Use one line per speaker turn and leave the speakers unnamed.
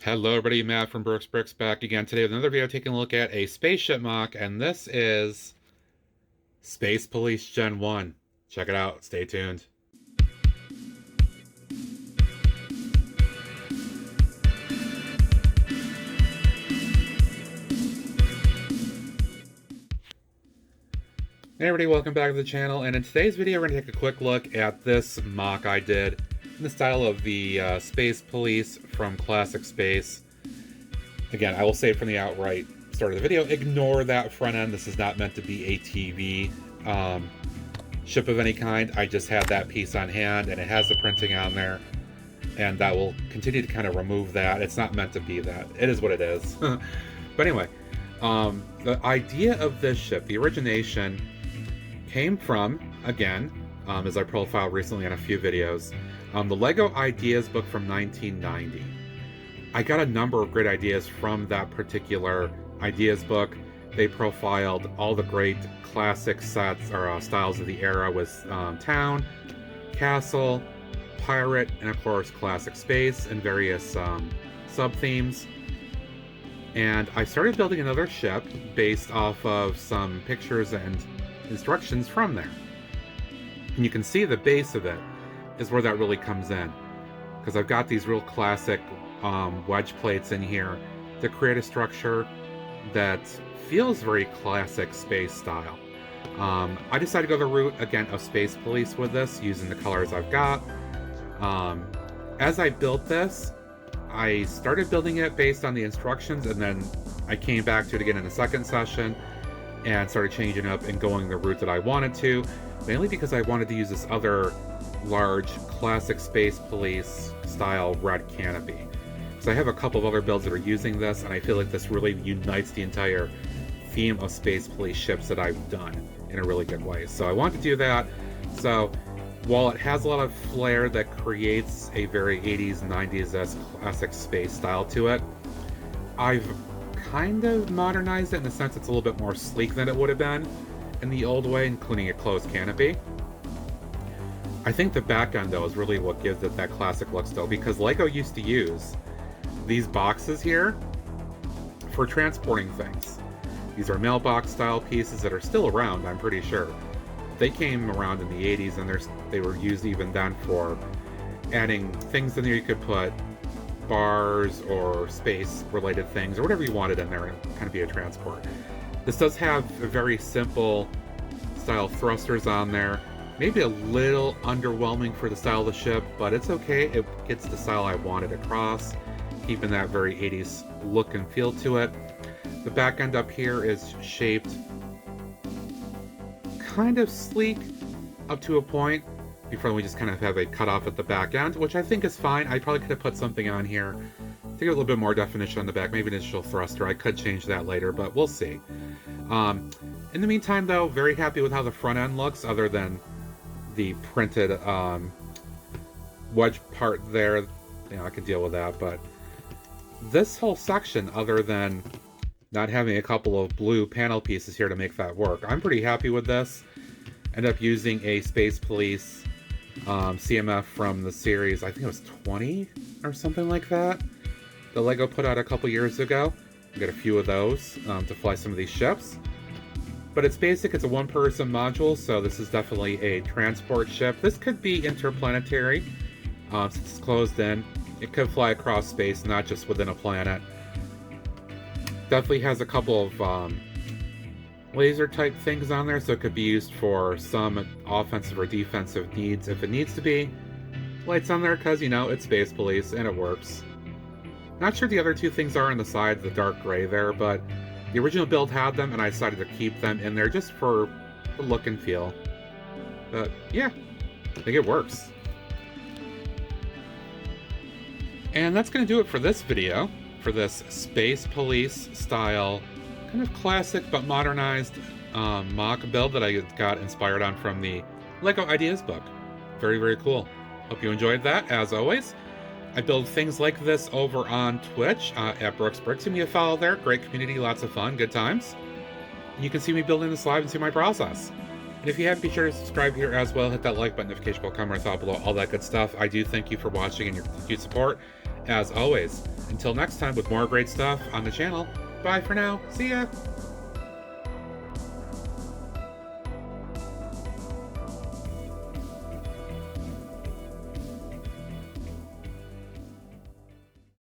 Hello everybody, Matt from Brooks Bricks back again today with another video taking a look at a spaceship mock, and this is Space Police Gen 1. Check it out, stay tuned. Hey everybody, welcome back to the channel, and in today's video we're going to take a quick look at this mock I did in the style of the Space Police from Classic Space. Again, I will say from the outright start of the video, ignore that front end. This is not meant to be a TV ship of any kind. I just had that piece on hand and it has the printing on there, and that will continue to kind of remove that. It's not meant to be that. It is what it is. But anyway, the idea of this ship, the origination, came from, again, as I profiled recently in a few videos, the LEGO Ideas book from 1990. I got a number of great ideas from that particular ideas book. They profiled all the great classic sets or styles of the era with town, castle, pirate, and of course classic space and various sub-themes. And I started building another ship based off of some pictures and instructions from there. And you can see the base of it is where that really comes in, because I've got these real classic wedge plates in here to create a structure that feels very classic space style. I decided to go the route, again, of Space Police with this, using the colors I've got. As I built this, I started building it based on the instructions, and then I came back to it again in the second session and started changing up and going the route that I wanted to, mainly because I wanted to use this other large classic Space Police style red canopy. So I have a couple of other builds that are using this, and I feel like this really unites the entire theme of Space Police ships that I've done in a really good way. So I want to do that. So while it has a lot of flair that creates a very 80s, 90s classic space style to it, I've kind of modernized it in the sense it's a little bit more sleek than it would have been in the old way, including a closed canopy. I think the back end, though, is really what gives it that classic look still, because LEGO used to use these boxes here for transporting things. These are mailbox style pieces that are still around, I'm pretty sure. They came around in the 80s, and they were used even then for adding things in there. You could put bars or space related things or whatever you wanted in there and kind of be a transport. This does have a very simple style thrusters on there. Maybe a little underwhelming for the style of the ship, but it's okay. It gets the style I wanted across, keeping that very 80s look and feel to it. The back end up here is shaped kind of sleek up to a point before we just kind of have a cutoff at the back end, which I think is fine. I probably could have put something on here to get a little bit more definition on the back, maybe an initial thruster. I could change that later, but we'll see. In the meantime, though, very happy with how the front end looks, other than the printed wedge part there. You know, I can deal with that, but this whole section, other than not having a couple of blue panel pieces here to make that work, I'm pretty happy with this. Ended up using a Space Police CMF from the series, I think it was 20 or something like that, the LEGO put out a couple years ago. I got a few of those to fly some of these ships. But it's basic, it's a one-person module, so this is definitely a transport ship. This could be interplanetary, since it's closed in. It could fly across space, not just within a planet. Definitely has a couple of laser-type things on there, so it could be used for some offensive or defensive needs if it needs to be. Lights on there because, you know, it's Space Police, and it works. Not sure the other two things are on the side, the dark gray there, but the original build had them, and I decided to keep them in there just for the look and feel. But yeah, I think it works. And that's going to do it for this video, for this Space Police style, kind of classic but modernized mock build that I got inspired on from the LEGO Ideas book. Very, very cool. Hope you enjoyed that, as always. I build things like this over on Twitch at Brooks Bricks. Give me a follow there. Great community, lots of fun, good times. And you can see me building this live and see my process. If you haven't, be sure to subscribe here as well. Hit that like button, notification bell, comment thought below, all that good stuff. I do thank you for watching and your continued support, as always. Until next time with more great stuff on the channel. Bye for now. See ya!